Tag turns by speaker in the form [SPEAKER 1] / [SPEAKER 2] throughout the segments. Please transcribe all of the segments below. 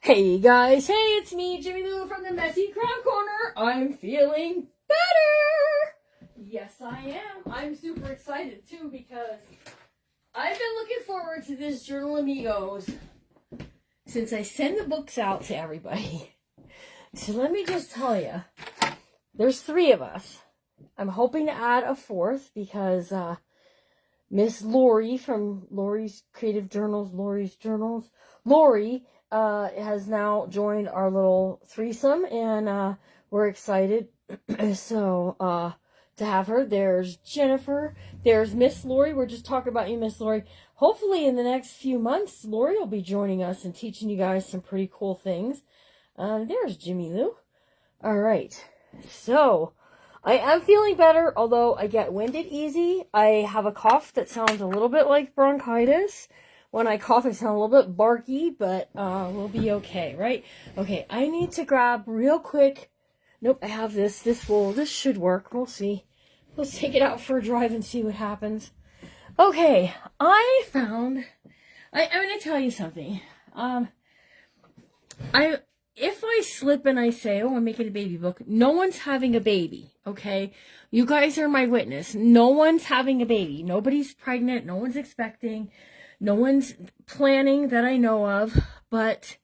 [SPEAKER 1] Hey guys, hey, it's me, Jimmy Lou from the Messy Crown Corner. I'm feeling better. Yes, I am. I'm super excited too because I've been looking forward to this Journal Amigos since I send the books out to everybody. So let me just tell you, there's 3 of us. I'm hoping to add a 4th because Miss Lori from Lori's Creative Journals, Lori has now joined our little threesome, and we're excited so to have her. There's Jennifer, there's Miss Lori. We're just talking about you, Miss Lori. Hopefully in the next few months Lori will be joining us and teaching you guys some pretty cool things. There's Jimmy Lou. All right, so I am feeling better, although I get winded easy. I have a cough that sounds a little bit like bronchitis. When I cough, I sound a little bit barky, but we'll be okay, right? Okay, I need to grab real quick. Nope, I have this. This should work. We'll see. Let's take it out for a drive and see what happens. Okay, I'm going to tell you something. If I slip and I say, oh, I'm making a baby book, no one's having a baby, okay? You guys are my witness. No one's having a baby. Nobody's pregnant. No one's expecting. No one's planning that I know of. But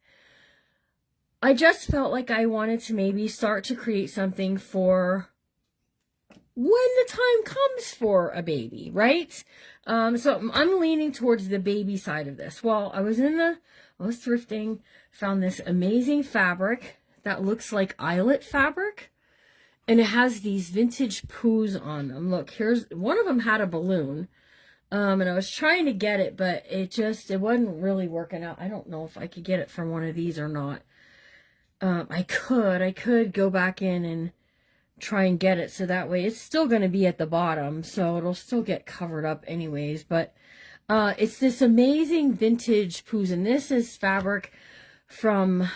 [SPEAKER 1] I just felt like I wanted to maybe start to create something for when the time comes for a baby, right? So I'm leaning towards the baby side of this. Well, I was thrifting, found this amazing fabric that looks like eyelet fabric, and it has these vintage poohs on them. Look, here's one of them had a balloon, and I was trying to get it, but it wasn't really working out. I don't know if I could get it from one of these or not. I could go back in and try and get it, so that way it's still going to be at the bottom, so it'll still get covered up anyways. But it's this amazing vintage poohs, and this is fabric from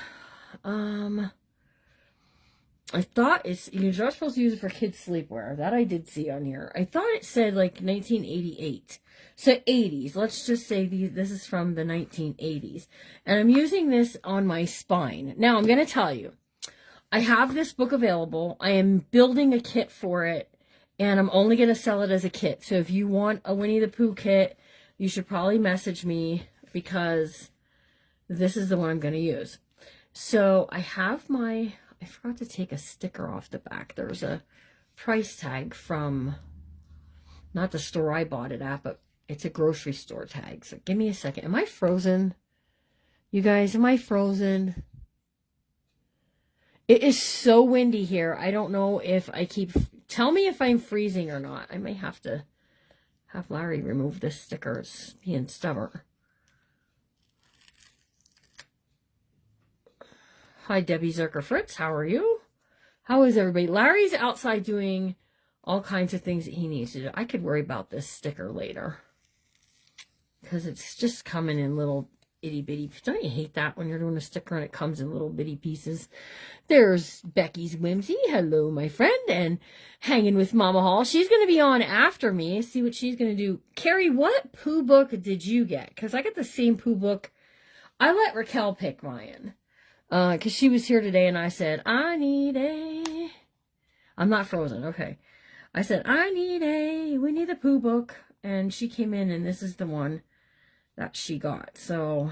[SPEAKER 1] I thought you're not supposed to use it for kids sleepwear. That I did see on here. I thought it said like 1988, so 80s. Let's just say this is from the 1980s, and I'm using this on my spine. Now I'm going to tell you, I have this book available. I am building a kit for it, and I'm only going to sell it as a kit. So if you want a Winnie the Pooh kit, you should probably message me, because this is the one I'm going to use. So I forgot to take a sticker off the back. There's a price tag from, not the store I bought it at, but it's a grocery store tag. So give me a second. Am I frozen? You guys, am I frozen? It is so windy here. I don't know if tell me if I'm freezing or not. I may have to have Larry remove this sticker. It's being stubborn. Hi, Debbie Zerker Fritz. How are you? How is everybody? Larry's outside doing all kinds of things that he needs to do. I could worry about this sticker later, because it's just coming in little itty bitty. Don't you hate that when you're doing a sticker and it comes in little bitty pieces? There's Becky's Whimsy. Hello, my friend. And hanging with Mama Hall. She's going to be on after me. See what she's going to do. Carrie, what Pooh book did you get? Because I got the same Pooh book. I let Raquel pick mine, because she was here today, and I said, I'm not frozen. Okay. I said, I need a Winnie the Pooh book. And she came in, and this is the one that she got. So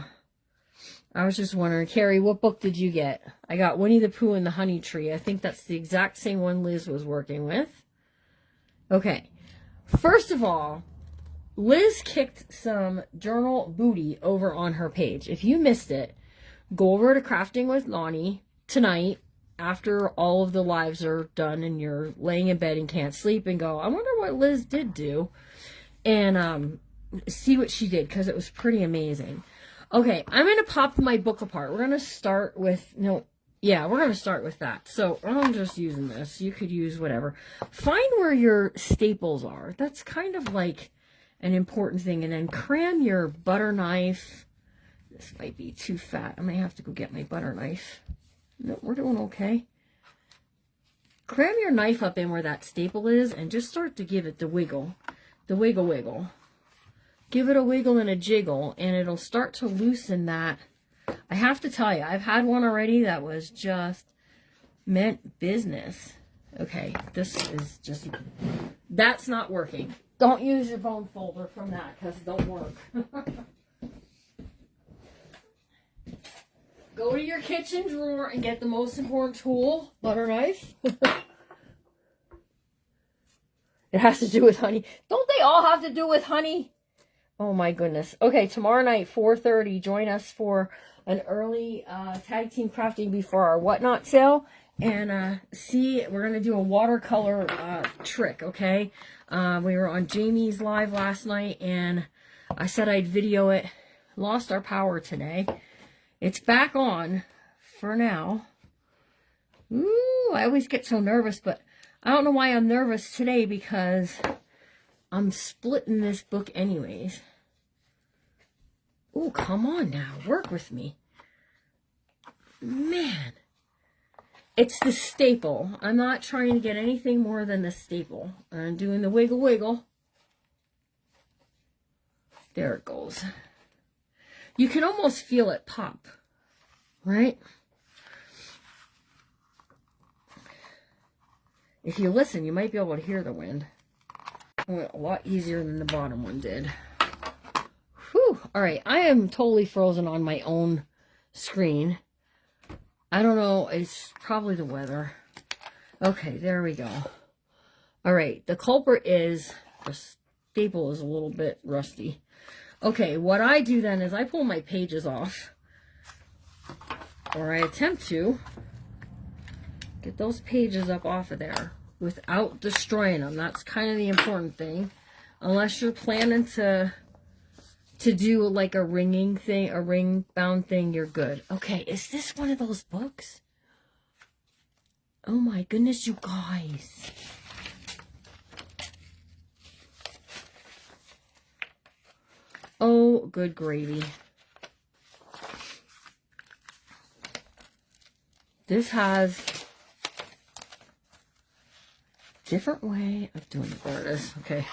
[SPEAKER 1] I was just wondering, Carrie, what book did you get? I got Winnie the Pooh and the Honey Tree. I think that's the exact same one Liz was working with. Okay. First of all, Liz kicked some journal booty over on her page. If you missed it, go over to Crafting with Lonnie tonight after all of the lives are done and you're laying in bed and can't sleep, and go, I wonder what Liz did do. And see what she did, because it was pretty amazing. Okay, I'm going to pop my book apart. We're going to start with, we're going to start with that. So I'm just using this. You could use whatever. Find where your staples are. That's kind of like an important thing. And then cram your butter knife. This might be too fat. I may have to go get my butter knife. No, we're doing okay. Cram your knife up in where that staple is and just start to give it the wiggle. The wiggle. Give it a wiggle and a jiggle, and it'll start to loosen that I have to tell you, I've had one already that was just meant business. Okay, this is just, that's not working. Don't use your bone folder from that because it don't work. Go to your kitchen drawer and get the most important tool, butter knife. It has to do with honey. Don't they all have to do with honey? Oh my goodness. Okay, tomorrow night, 4:30, join us for an early tag team crafting before our whatnot sale. And see, we're going to do a watercolor trick, okay? We were on Jamie's live last night, and I said I'd video it. Lost our power today. It's back on for now. Ooh, I always get so nervous, but I don't know why I'm nervous today because I'm splitting this book anyways. Ooh, come on now. Work with me. Man. It's the staple. I'm not trying to get anything more than the staple. I'm doing the wiggle wiggle. There it goes. You can almost feel it pop, right? If you listen, you might be able to hear the wind. It went a lot easier than the bottom one did. Whew. All right, I am totally frozen on my own screen. I don't know, it's probably the weather. Okay, there we go. All right, the culprit is the staple is a little bit rusty. Okay, what I do then is I pull my pages off, or I attempt to get those pages up off of there without destroying them. That's kind of the important thing. Unless you're planning to do like a ringing thing, a ring bound thing, you're good. Okay, is this one of those books? Oh my goodness, you guys. Oh, good gravy. This has different way of doing it. There it is. Okay.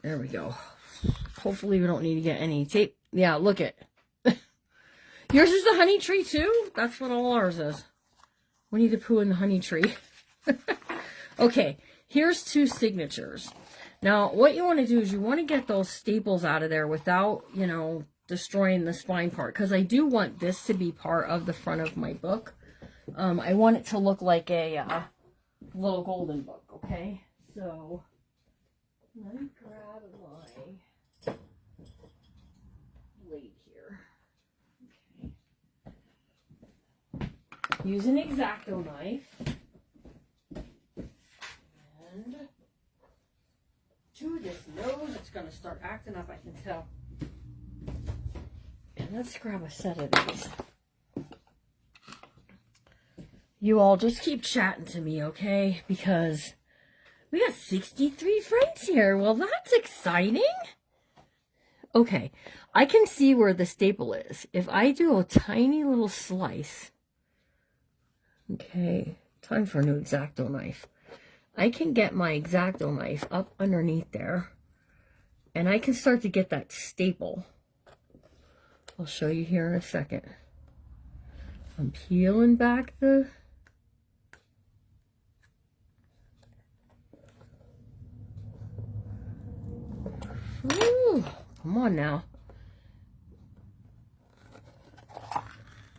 [SPEAKER 1] There we go. Hopefully we don't need to get any tape. Yeah, look it. Yours is the honey tree too? That's what all ours is. Winnie the Pooh and the honey tree. Okay, here's 2 signatures. Now, what you want to do is you want to get those staples out of there without, you know, destroying the spine part. Because I do want this to be part of the front of my book. I want it to look like a little golden book, okay? So, let me grab my blade here. Okay. Use an X-Acto knife. And to this nose, it's going to start acting up, I can tell. And let's grab a set of these. You all just keep chatting to me, okay? Because we got 63 friends here. Well, that's exciting. Okay, I can see where the staple is. If I do a tiny little slice, okay, time for a new X-Acto knife. I can get my X-Acto knife up underneath there, and I can start to get that staple. I'll show you here in a second. I'm peeling back the... Ooh, come on now.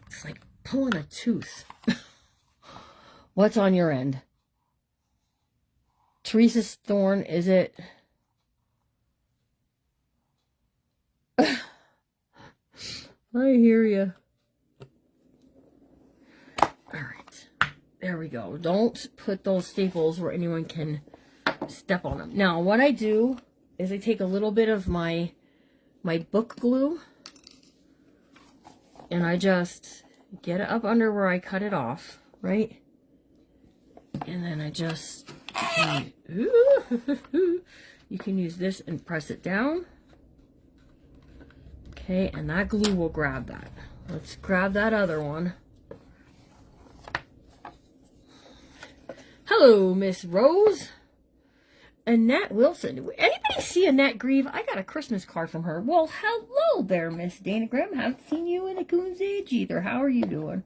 [SPEAKER 1] It's like pulling a tooth. What's on your end? Teresa's thorn, is it? I hear you. All right. There we go. Don't put those staples where anyone can step on them. Now, what I do is I take a little bit of my book glue and I just get it up under where I cut it off, right? And then I just, you can use this and press it down. Okay, and that glue will grab that. Let's grab that other one. Hello, Miss Rose. Annette Wilson. Anybody see Annette Grieve? I got a Christmas card from her. Well, hello there, Miss Dana Grimm. Haven't seen you in a coon's age either. How are you doing?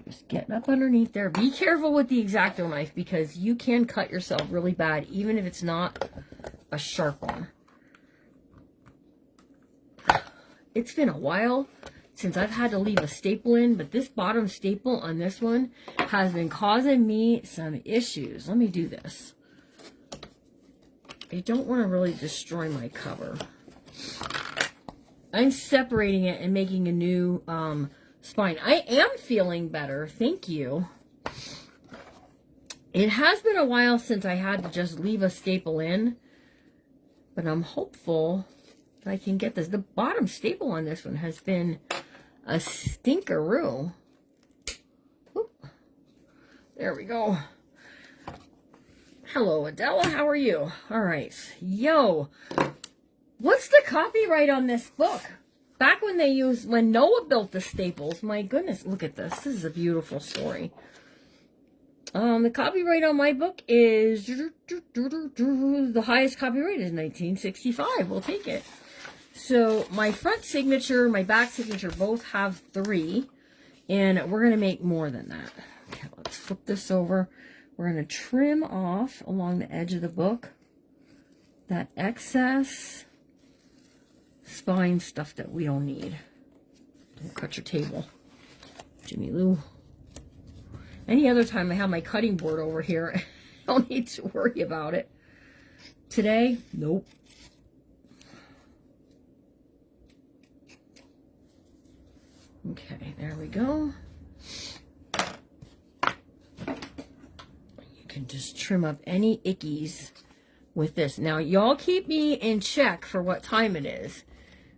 [SPEAKER 1] Just getting up underneath there. Be careful with the X-Acto knife because you can cut yourself really bad, even if it's not a sharp one. It's been a while since I've had to leave a staple in, but this bottom staple on this one has been causing me some issues. Let me do this. I don't want to really destroy my cover. I'm separating it and making a new spine. I am feeling better. Thank you. It has been a while since I had to just leave a staple in, but I'm hopeful that I can get this. The bottom staple on this one has been a stinkeroo. Oop. There we go. Hello, Adela. How are you? All right. Yo, what's the copyright on this book? Back when when Noah built the staples, my goodness, look at this. This is a beautiful story. The copyright on my book is, the highest copyright is 1965. We'll take it. So my front signature, my back signature both have 3, and we're going to make more than that. Okay, let's flip this over. We're going to trim off along the edge of the book that excess spine stuff that we don't need. Don't cut your table, Jimmy Lou. Any other time I have my cutting board over here, I don't need to worry about it. Today, nope. Okay, there we go. You can just trim up any ickies with this. Now, y'all keep me in check for what time it is,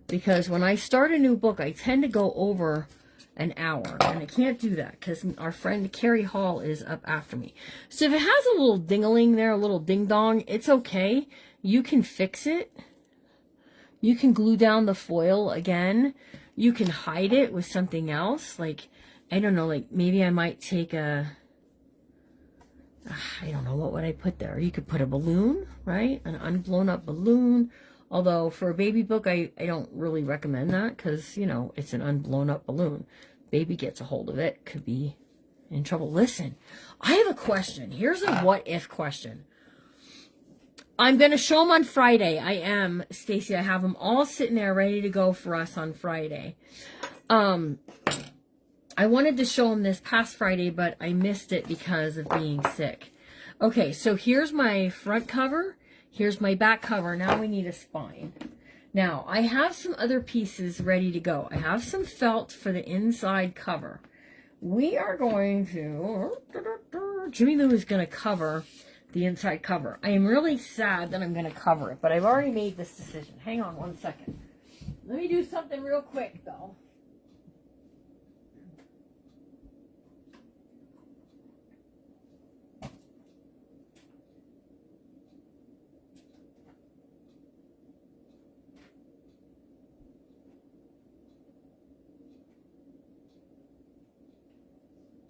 [SPEAKER 1] because when I start a new book, I tend to go over an hour, and I can't do that because our friend Carrie Hall is up after me. So if it has a little ding-a-ling there, a little ding-dong, it's okay. You can fix it. You can glue down the foil again. You can hide it with something else. Like, I don't know, like maybe I might take I don't know, what would I put there? You could put a balloon, right? An unblown up balloon. Although for a baby book, I don't really recommend that because, you know, it's an unblown up balloon. Baby gets a hold of it, could be in trouble. Listen, I have a question. Here's a what if question. I'm going to show them on Friday. I am, Stacy. I have them all sitting there ready to go for us on Friday. I wanted to show them this past Friday, but I missed it because of being sick. Okay, so here's my front cover. Here's my back cover. Now we need a spine. Now, I have some other pieces ready to go. I have some felt for the inside cover. We are going to... Jimmy Lou is going to cover the inside cover. I am really sad that I'm going to cover it, but I've already made this decision. Hang on one second. Let me do something real quick, though.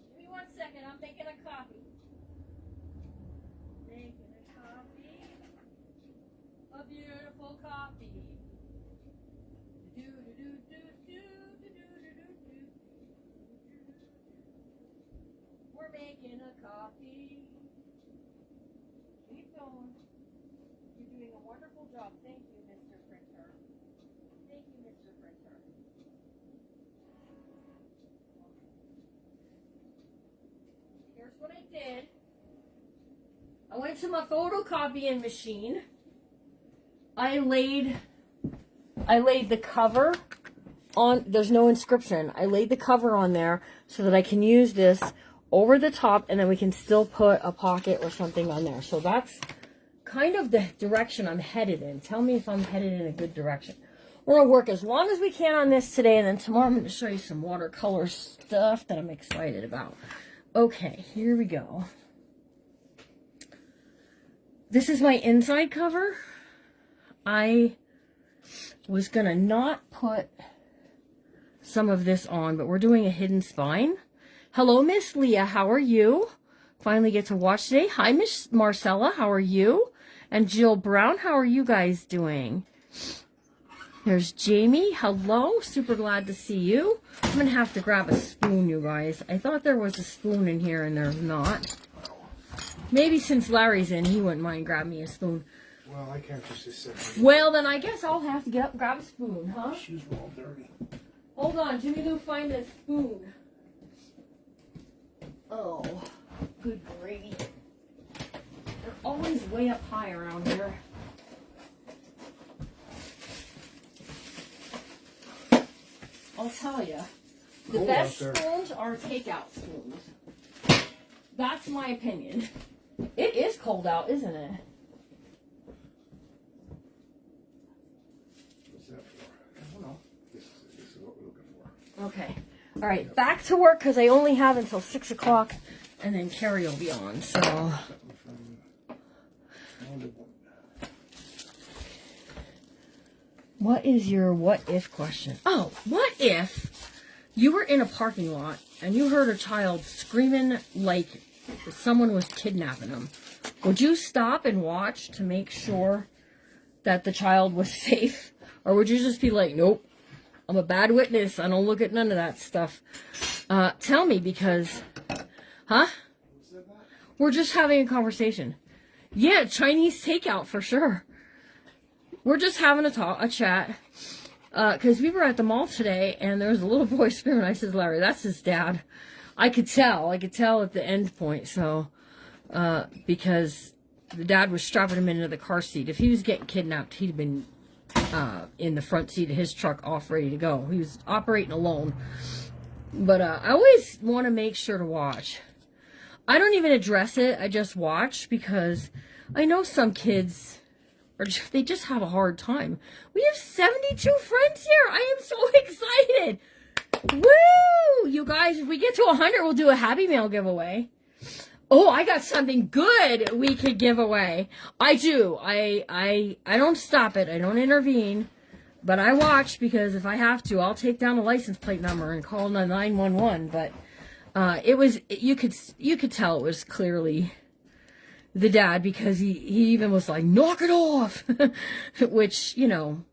[SPEAKER 1] Give me 1 second. I'm making a copy. A beautiful copy. We're making a copy. Keep going. You're doing a wonderful job. Thank you, Mr. Printer. Thank you, Mr. Printer. Here's what I did. I went to my photocopying machine. I laid the cover on, there's no inscription. I laid the cover on there so that I can use this over the top, and then we can still put a pocket or something on there. So that's kind of the direction I'm headed in. Tell me if I'm headed in a good direction. We're going to work as long as we can on this today, and then tomorrow I'm going to show you some watercolor stuff that I'm excited about. Okay, here we go. This is my inside cover. I was going to not put some of this on, but we're doing a hidden spine. Hello, Miss Leah. How are you? finally get to watch today. Hi, Miss Marcella. How are you? And Jill Brown, how are you guys doing? There's Jamie. Hello. Super glad to see you. I'm going to have to grab a spoon, you guys. I thought there was a spoon in here, and there's not. Maybe since Larry's in, he wouldn't mind grabbing me a spoon.
[SPEAKER 2] Well, I can't just sit there.
[SPEAKER 1] Well, then I guess I'll have to get up and grab a spoon, huh?
[SPEAKER 2] Shoes were all dirty.
[SPEAKER 1] Hold on. Jimmy Lou, find a spoon. Oh, good gravy. They're always way up high around here. I'll tell you, the best spoons are takeout spoons. That's my opinion. It is cold out, isn't it?
[SPEAKER 2] What's that for?
[SPEAKER 1] I don't know.
[SPEAKER 2] This is what we're looking for.
[SPEAKER 1] Okay. All right, back to work because I only have until 6 o'clock, and then Carrie will be on. So. What is your what if question? Oh, what if you were in a parking lot and you heard a child screaming like someone was kidnapping them? Would you stop and watch to make sure that the child was safe? Or would you just be like, nope, I'm a bad witness. I don't look at none of that stuff. Tell me because, huh? We're just having a conversation. Yeah, Chinese takeout for sure. We're just having a chat, because we were at the mall today, and there was a little boy screaming. I said, Larry, that's his dad. I could tell at the end point, so, because the dad was strapping him into the car seat. If he was getting kidnapped, he'd have been in the front seat of his truck off, ready to go. He was operating alone. But I always want to make sure to watch. I don't even address it. I just watch, because I know some kids... or they just have a hard time. We have 72 friends here. I am so excited. Woo! You guys, if we get to 100, we'll do a Happy Mail giveaway. Oh, I got something good we could give away. I do. I don't stop it. I don't intervene. But I watch, because if I have to, I'll take down a license plate number and call 911. But it was, you could tell it was clearly... the dad, because he even was like, knock it off, which, you know,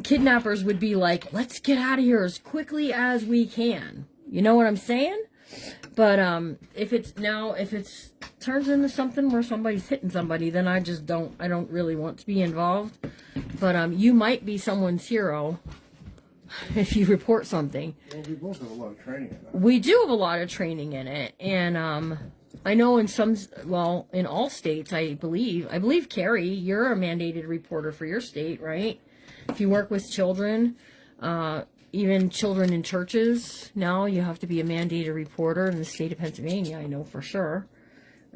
[SPEAKER 1] kidnappers would be like, let's get out of here as quickly as we can. You know what I'm saying? But if it turns into something where somebody's hitting somebody, then I don't really want to be involved. But you might be someone's hero if you report something.
[SPEAKER 2] Well, we both have a lot of training in that.
[SPEAKER 1] We do have a lot of training in it, and I know in in all states, I believe, Carrie, you're a mandated reporter for your state, right? If you work with children, even children in churches, now you have to be a mandated reporter in the state of Pennsylvania, I know for sure.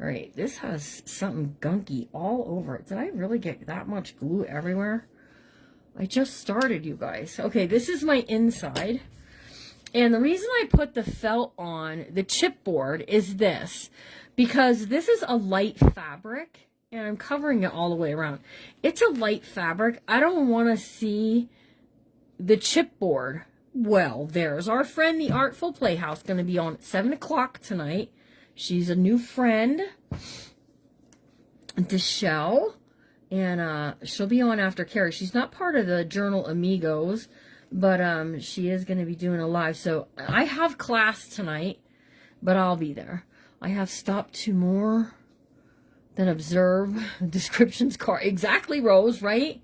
[SPEAKER 1] All right, this has something gunky all over it. Did I really get that much glue everywhere? I just started, you guys. Okay, this is my inside. And the reason I put the felt on the chipboard is this, because this is a light fabric, and I'm covering it all the way around. It's a light fabric. I don't want to see the chipboard. Well, there's our friend, the Artful Playhouse, going to be on at 7 o'clock tonight. She's a new friend, Deshelle, and she'll be on after Carrie. She's not part of the Journal Amigos, but she is going to be doing a live. So I have class tonight, but I'll be there. I have stopped to more than observe descriptions car. Exactly, Rose, right?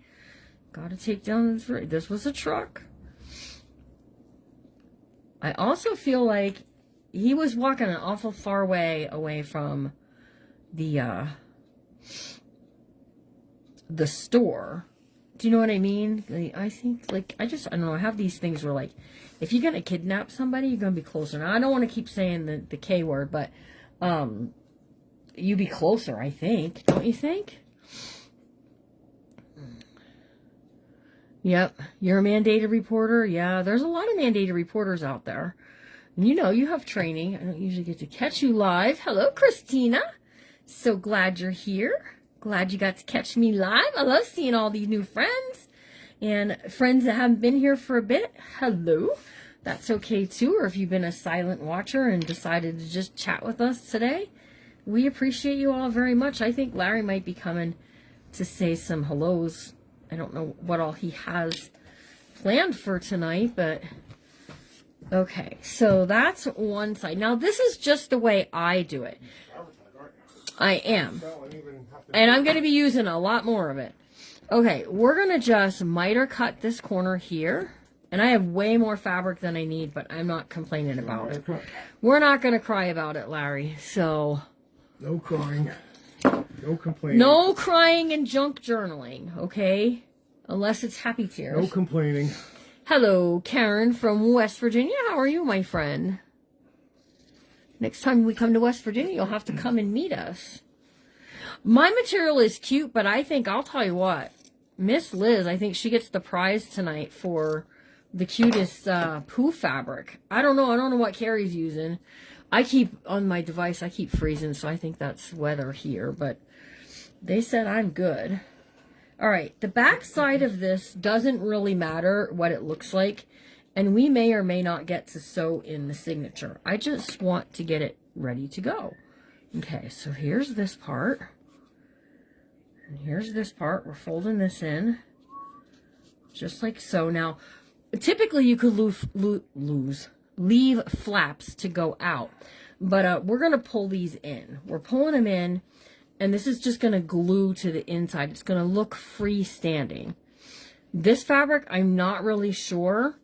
[SPEAKER 1] Got to take down this. This was a truck. I also feel like he was walking an awful far way away from the store. Do you know what I mean? I think, like, I don't know. I have these things where, like, if you're going to kidnap somebody, you're going to be closer. Now, I don't want to keep saying the K word, but you be closer, I think. Don't you think? Yep. You're a mandated reporter? Yeah, there's a lot of mandated reporters out there. And you know, you have training. I don't usually get to catch you live. Hello, Christina. So glad you're here. Glad you got to catch me live. I love seeing all these new friends. And friends that haven't been here for a bit, hello. That's okay too. Or if you've been a silent watcher and decided to just chat with us today, We appreciate you all very much. I think Larry might be coming to say some hellos. I don't know what all he has planned for tonight, but okay. So that's one side. Now, this is just the way I do it. I am. And I'm going to be using a lot more of it. Okay, we're going to just miter cut this corner here. And I have way more fabric than I need, but I'm not complaining about it. We're not going to cry about it, Larry. So...
[SPEAKER 2] no crying. No complaining.
[SPEAKER 1] No crying and junk journaling, okay? Unless it's happy tears.
[SPEAKER 2] No complaining.
[SPEAKER 1] Hello, Karen from West Virginia. How are you, my friend? Next time we come to West Virginia, you'll have to come and meet us. My material is cute, but I think, I'll tell you what, Miss Liz, I think she gets the prize tonight for the cutest pooh fabric. I don't know what Carrie's using. I keep, on my device, I keep freezing, so I think that's weather here, but they said I'm good. All right, the back side of this doesn't really matter what it looks like, and we may or may not get to sew in the signature. I just want to get it ready to go. Okay, so here's this part. And here's this part. We're folding this in, just like so. Now, typically you could leave flaps to go out, but we're going to pull these in. We're pulling them in, and this is just going to glue to the inside. It's going to look freestanding. This fabric, I'm not really sure.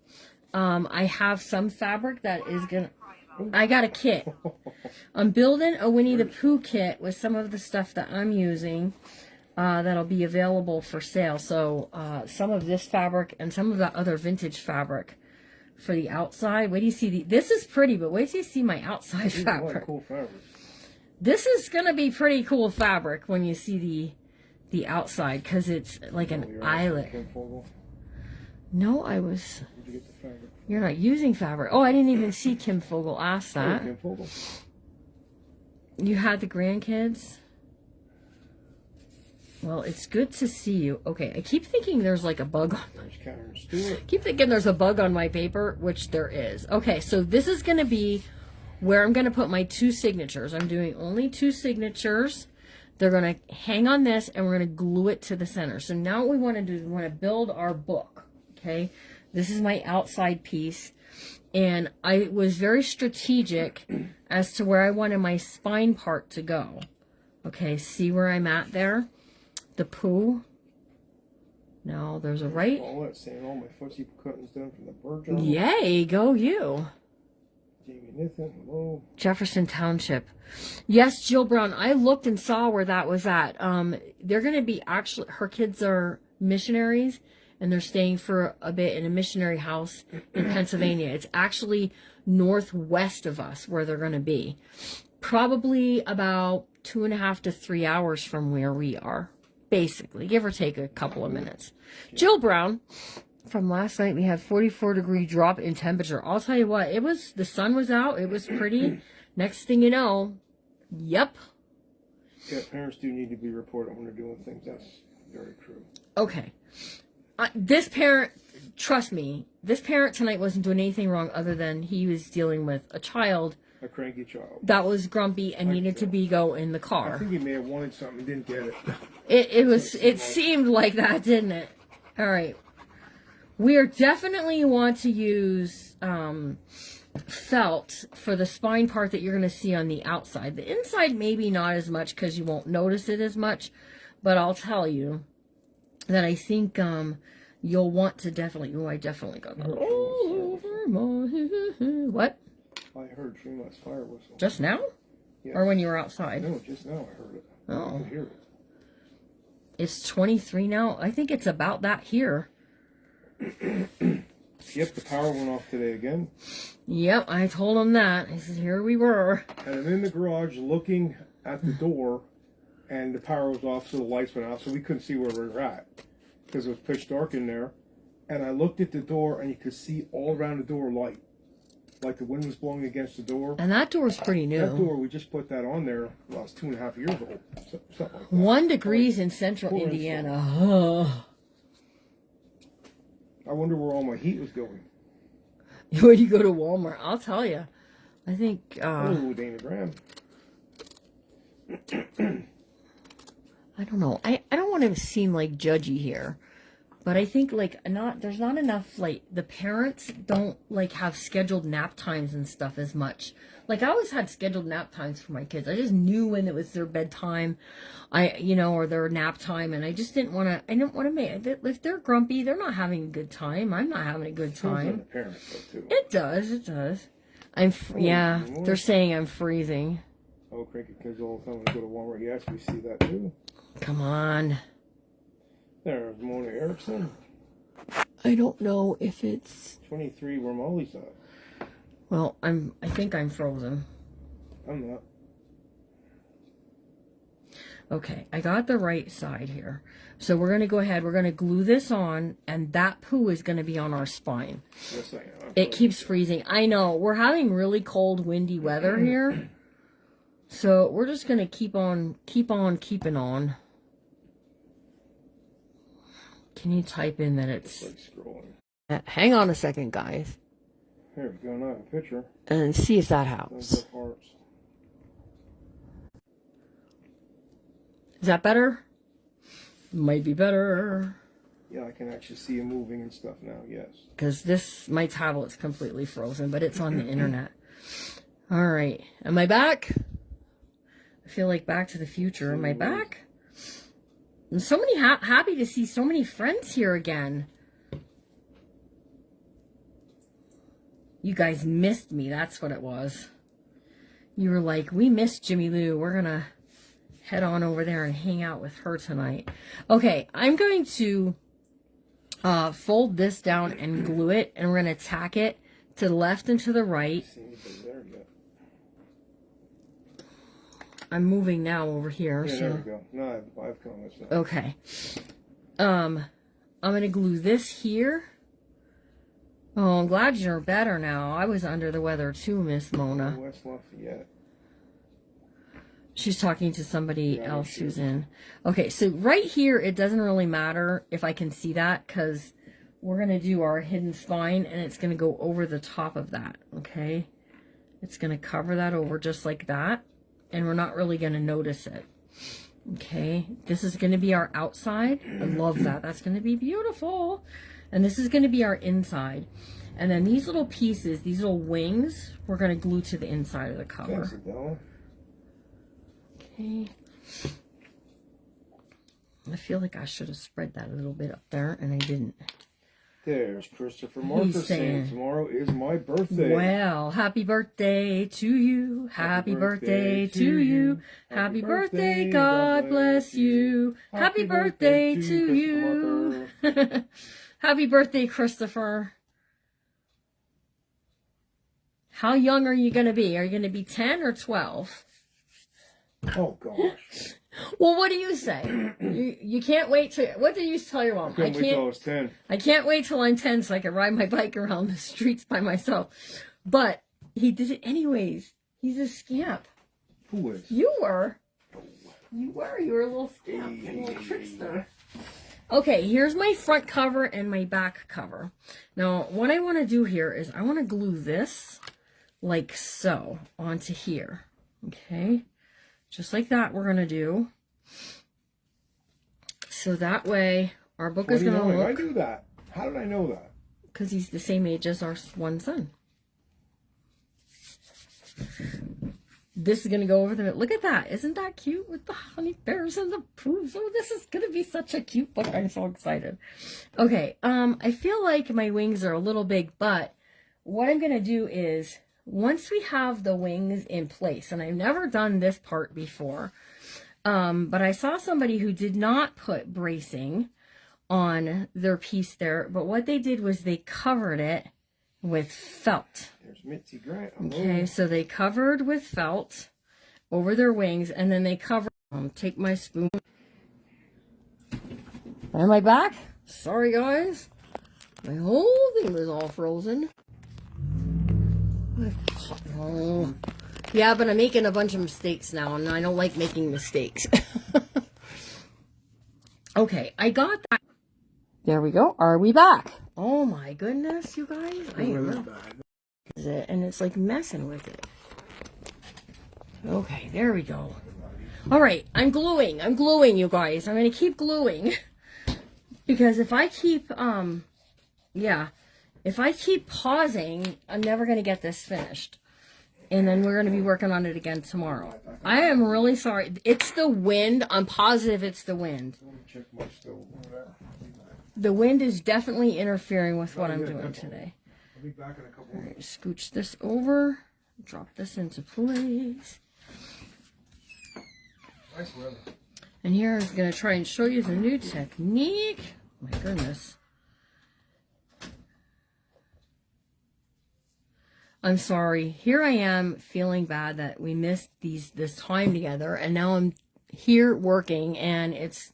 [SPEAKER 1] I have some fabric that is going to... I got a kit. I'm building a Winnie the Pooh kit with some of the stuff that I'm using that'll be available for sale. So some of this fabric and some of that other vintage fabric for the outside. Wait do you see this is pretty, but wait till you see my outside fabric.
[SPEAKER 2] Cool fabric.
[SPEAKER 1] This is gonna be pretty cool fabric when you see the outside, because it's like an island. No, I was.
[SPEAKER 2] Where'd you get the fabric?
[SPEAKER 1] You're not using fabric. Oh, I didn't even see Kim Fogel ask that.
[SPEAKER 2] Kim Fogel.
[SPEAKER 1] You had the grandkids? Well, it's good to see you. Okay, I keep thinking there's like a bug on my...
[SPEAKER 2] There's Karen Stewart.
[SPEAKER 1] Keep thinking there's a bug on my paper, which there is. Okay, so this is going to be where I'm going to put my 2 signatures. I'm doing only 2 signatures. They're going to hang on this, and we're going to glue it to the center. So now what we want to do is we want to build our book. Okay, this is my outside piece, and I was very strategic as to where I wanted my spine part to go. Okay, see where I'm at there? The pooh. Now there's a right.
[SPEAKER 2] All that saying, all my footsie cuttings done from the bird job.
[SPEAKER 1] Yay, go you.
[SPEAKER 2] Jamie Nathan, hello.
[SPEAKER 1] Jefferson Township. Yes, Jill Brown. I looked and saw where that was at. They're going to be actually, her kids are missionaries, and they're staying for a bit in a missionary house in Pennsylvania. It's actually northwest of us where they're going to be. Probably about 2.5 to 3 hours from where we are. Basically, give or take a couple of minutes. Jill Brown, from last night, we had 44-degree drop in temperature. I'll tell you what, it was, the sun was out, it was pretty. Next thing you know, yep.
[SPEAKER 2] Yeah, parents do need to be reported when they're doing things. That's very true.
[SPEAKER 1] Okay. This parent, trust me, this parent tonight wasn't doing anything wrong other than he was dealing with a child.
[SPEAKER 2] A cranky child.
[SPEAKER 1] That was grumpy and needed to go in the car.
[SPEAKER 2] I think he may have wanted something and didn't get it.
[SPEAKER 1] It seemed like that, didn't it? All right. We are definitely want to use felt for the spine part that you're going to see on the outside. The inside maybe not as much because you won't notice it as much, but I'll tell you that I think you'll want to definitely... Oh, I definitely got that all over my... What?
[SPEAKER 2] I heard Tremont's fire whistle.
[SPEAKER 1] Just now?
[SPEAKER 2] Yes.
[SPEAKER 1] Or when you were outside?
[SPEAKER 2] No, just now I heard it.
[SPEAKER 1] Oh.
[SPEAKER 2] I could hear it.
[SPEAKER 1] It's 23 now. I think it's about that here.
[SPEAKER 2] Yep, the power went off today again.
[SPEAKER 1] Yep, I told him that. I said, here we were.
[SPEAKER 2] And I'm in the garage looking at the door, and the power was off, so the lights went out, so we couldn't see where we were at, because it was pitch dark in there. And I looked at the door, and you could see all around the door light. Like the wind was blowing against the door.
[SPEAKER 1] And that door's pretty new.
[SPEAKER 2] That door, we just put that on there when I was 2.5 years old. Something like that.
[SPEAKER 1] 1 degrees in central Indiana.
[SPEAKER 2] I wonder where all my heat was going.
[SPEAKER 1] When you go to Walmart, I'll tell you. I think...
[SPEAKER 2] oh, Dana Graham.
[SPEAKER 1] I don't know. I don't want to seem like judgy here, but I think like there's not enough, like the parents don't like have scheduled nap times and stuff as much. Like I always had scheduled nap times for my kids. I just knew when it was their bedtime, or their nap time, and I just didn't want to. I didn't want to make it. If they're grumpy, they're not having a good time. I'm not having a good time.
[SPEAKER 2] The parents though, too.
[SPEAKER 1] It does. It does. Yeah. They're saying I'm freezing.
[SPEAKER 2] Oh, cranky kids all the time when they go to Walmart. Yes, we see that too.
[SPEAKER 1] Come on.
[SPEAKER 2] There's Mona Erickson.
[SPEAKER 1] I don't know if it's
[SPEAKER 2] 23 where Molly's at.
[SPEAKER 1] Well, I think I'm frozen.
[SPEAKER 2] I'm not.
[SPEAKER 1] Okay, I got the right side here. So we're going to go ahead. We're going to glue this on, and that poo is going to be on our spine.
[SPEAKER 2] Yes, I am.
[SPEAKER 1] It keeps freezing. I know. We're having really cold, windy weather here. So we're just going to keep on keeping on. Can you type in that it's...
[SPEAKER 2] Like scrolling.
[SPEAKER 1] Hang on a second, guys.
[SPEAKER 2] Here we go. Now a picture.
[SPEAKER 1] And see if that helps.
[SPEAKER 2] Those are hearts.
[SPEAKER 1] Is that better? Might be better.
[SPEAKER 2] Yeah, I can actually see it moving and stuff now, yes.
[SPEAKER 1] Because my tablet's completely frozen, but it's on the internet. All right. Am I back? I feel like Back to the Future. Am I back? I'm so many happy to see so many friends here again. You guys missed me. That's what it was. You were like, we missed Jimmy Lou. We're going to head on over there and hang out with her tonight. Okay, I'm going to fold this down and glue it, and we're going to tack it to the left and to the right. I'm moving now over here.
[SPEAKER 2] Yeah,
[SPEAKER 1] so
[SPEAKER 2] there we go. No, I've comments now.
[SPEAKER 1] Okay. I'm going to glue this here. Oh, I'm glad you're better now. I was under the weather too, Miss Mona.
[SPEAKER 2] West Lafayette.
[SPEAKER 1] She's talking to somebody else who's in. Okay, so right here, it doesn't really matter if I can see that, because we're going to do our hidden spine, and it's going to go over the top of that, okay? It's going to cover that over just like that, and we're not really going to notice it. Okay, this is going to be our outside. I love that. That's going to be beautiful. And this is going to be our inside. And then these little pieces, these little wings, we're going to glue to the inside of the cover.
[SPEAKER 2] Thanks, Adele.
[SPEAKER 1] Okay. I feel like I should have spread that a little bit up there, and I didn't.
[SPEAKER 2] There's Christopher Martha saying tomorrow is my birthday.
[SPEAKER 1] Well, happy birthday to you. Happy birthday to you. Happy birthday, God bless you. Happy birthday to you. Happy birthday, Christopher. How young are you going to be? Are you going to be 10 or 12?
[SPEAKER 2] Oh, gosh.
[SPEAKER 1] Well, what do you say? You can't wait to... What did you tell your mom?
[SPEAKER 2] I can't wait till I was 10.
[SPEAKER 1] I can't wait till I'm 10 so I can ride my bike around the streets by myself. But he did it anyways. He's a scamp.
[SPEAKER 2] Who is?
[SPEAKER 1] You were. You were a little scamp. A little trickster. Okay, here's my front cover and my back cover. Now, what I want to do here is I want to glue this like so onto here. Okay? Just like that we're going to do. So that way our book is going to look...
[SPEAKER 2] I do that. How did I know that?
[SPEAKER 1] Because he's the same age as our one son. This is going to go over the... Look at that. Isn't that cute with the honey bears and the poohs? Oh, this is going to be such a cute book. I'm so excited. Okay. I feel like my wings are a little big, but what I'm going to do is... Once we have the wings in place, and I've never done this part before, but I saw somebody who did not put bracing on their piece there, but what they did was they covered it with felt.
[SPEAKER 2] There's Mitzi Grant.
[SPEAKER 1] Okay, so they covered with felt over their wings, and then they covered... take my spoon. Am I back? Sorry, guys. My whole thing was all frozen. Oh. Yeah, but I'm making a bunch of mistakes now, and I don't like making mistakes. Okay, I got that. There we go. Are we back? Oh my goodness, you guys. I am really bad. And it's like messing with it. Okay, there we go. All right, I'm gluing, you guys. I'm going to keep gluing. Because if I keep, if I keep pausing, I'm never going to get this finished. And then we're going to be working on it again tomorrow. I am really sorry. It's the wind. I'm positive it's the wind. The wind is definitely interfering with what I'm doing today.
[SPEAKER 2] I'll be back in a couple.
[SPEAKER 1] All right, scooch this over. Drop this into place.
[SPEAKER 2] Nice weather.
[SPEAKER 1] And here I'm going to try and show you the new technique. My goodness. I'm sorry. Here I am feeling bad that we missed this time together, and now I'm here working and it's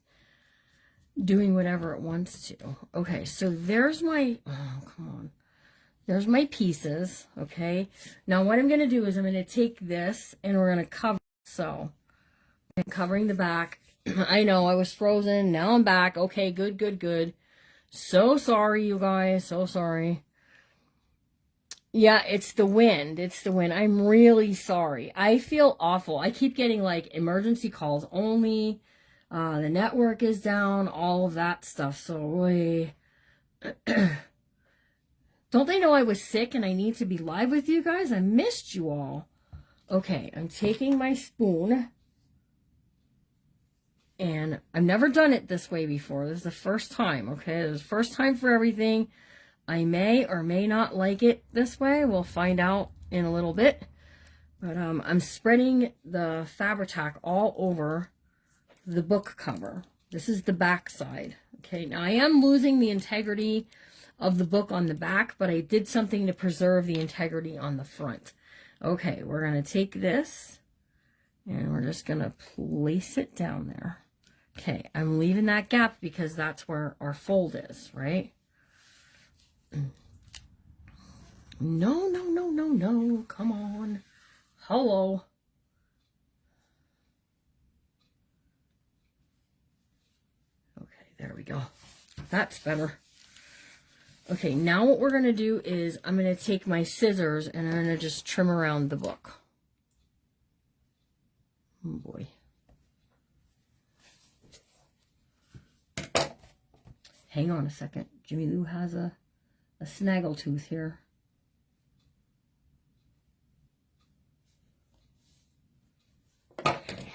[SPEAKER 1] doing whatever it wants to. Okay, so there's my, oh, come on. There's my pieces, okay? Now what I'm going to do is I'm going to take this and we're going to cover, so I'm covering the back. I know I was frozen. Now I'm back. Okay, good, good, good. So sorry, you guys. So sorry. Yeah, it's the wind. It's the wind. I'm really sorry. I feel awful. I keep getting like emergency calls only. The network is down. All of that stuff. So, don't they know I was sick and I need to be live with you guys? I missed you all. Okay, I'm taking my spoon. And I've never done it this way before. This is the first time, okay? This is the first time for everything. I may or may not like it this way. We'll find out in a little bit. But I'm spreading the Fabri-Tac all over the book cover. This is the back side. Okay, now I am losing the integrity of the book on the back, but I did something to preserve the integrity on the front. Okay, we're going to take this and we're just going to place it down there. Okay, I'm leaving that gap because that's where our fold is, right? No, no, no, no, no. Come on. Hello. Okay, there we go. That's better. Okay, now what we're going to do is I'm going to take my scissors and I'm going to just trim around the book. Oh boy. Hang on a second. Jimmy Lou has a snaggletooth here. Okay,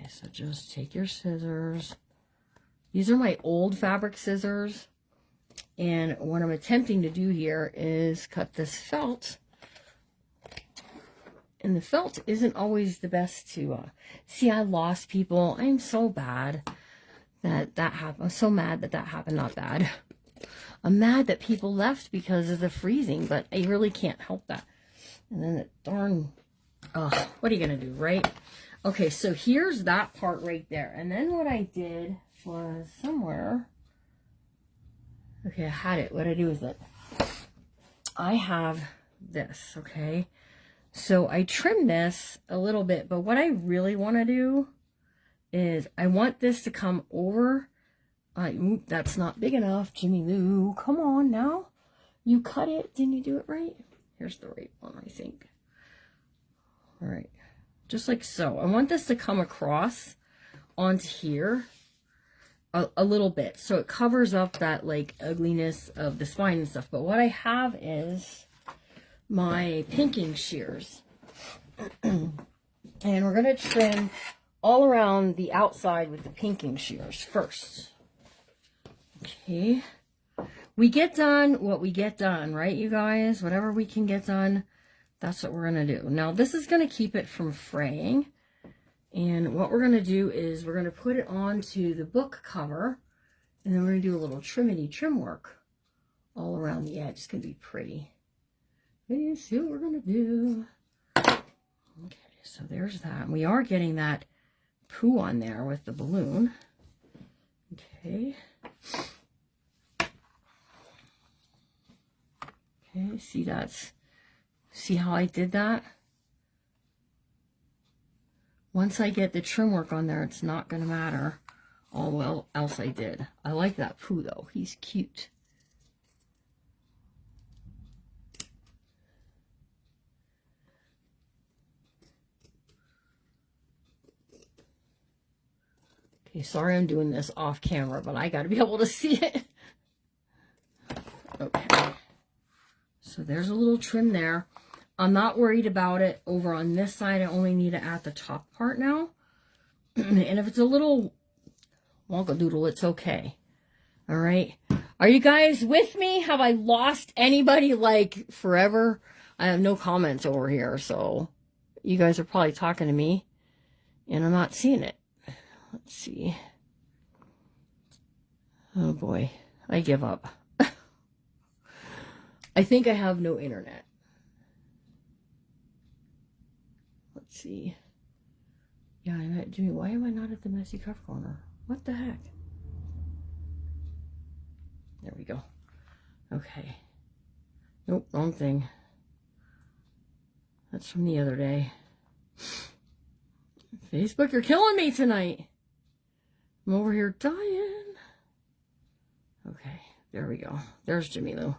[SPEAKER 1] so just take your scissors. These are my old fabric scissors. And what I'm attempting to do here is cut this felt. And the felt isn't always the best to see. I lost people. I'm so bad that happened. I'm so mad that happened. Not bad. I'm mad that people left because of the freezing, but I really can't help that. And then the darn, what are you going to do, right? Okay, so here's that part right there. And then what I did was somewhere, okay, I had it. What I do is that I have this, okay? So I trimmed this a little bit, but what I really want to do is I want this to come over. Oop, that's not big enough. Jimmy Lou, come on now. You cut it. Didn't you do it right? Here's the right one, I think. All right. Just like so. I want this to come across onto here a little bit. So it covers up that like ugliness of the spine and stuff. But what I have is my pinking shears. And we're going to trim all around the outside with the pinking shears first. Okay. We get done what we get done, right, you guys? Whatever we can get done, that's what we're going to do. Now, this is going to keep it from fraying. And what we're going to do is we're going to put it onto the book cover. And then we're going to do a little trim work all around the edge. It's going to be pretty. And you see what we're going to do. Okay, so there's that. And we are getting that pooh on there with the balloon. Okay. Okay, see how I did that? Once I get the trim work on there, it's not going to matter all else I did. I like that pooh though. He's cute. Okay, sorry I'm doing this off camera, but I got to be able to see it. Okay. So there's a little trim there. I'm not worried about it over on this side. I only need it at the top part now. And if it's a little wonkadoodle, it's okay. All right. Are you guys with me? Have I lost anybody like forever? I have no comments over here, so you guys are probably talking to me and I'm not seeing it. Let's see. Oh boy, I give up. I think I have no internet. Let's see. Yeah, I'm at Jimmy. Why am I not at the messy cuff corner? What the heck? There we go. Okay. Nope, wrong thing. That's from the other day. Facebook, you're killing me tonight. I'm over here dying. Okay, there we go. There's Jimmy Lou.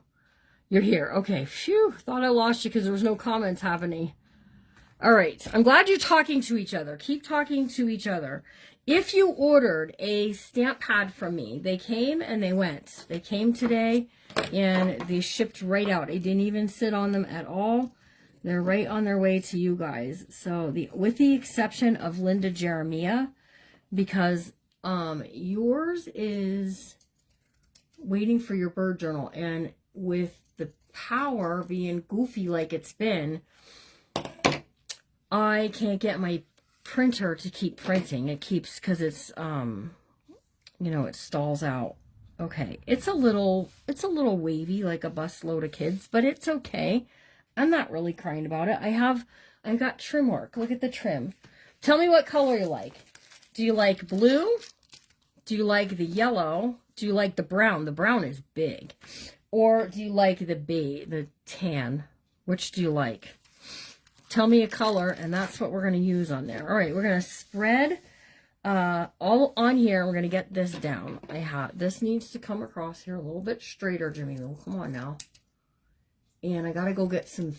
[SPEAKER 1] You're here. Okay, phew. Thought I lost you because there was no comments happening. All right, I'm glad you're talking to each other. Keep talking to each other. If you ordered a stamp pad from me, they came and they went. They came today and they shipped right out. I didn't even sit on them at all. They're right on their way to you guys. So with the exception of Linda Jeremiah, because yours is waiting for your bird journal, and with the power being goofy like it's been, I can't get my printer to keep printing. It keeps, because it's you know, it stalls out. Okay, it's a little wavy like a bus load of kids, but it's okay. I'm not really crying about it. I got trim work. Look at the trim. Tell me what color you like. Do you like blue? Do you like the yellow? Do you like the brown? The brown is big. Or do you like the tan? Which do you like? Tell me a color, and that's what we're going to use on there. All right, we're going to spread all on here. We're going to get this down. This needs to come across here a little bit straighter, Jimmy. Come on now. And I got to go get some,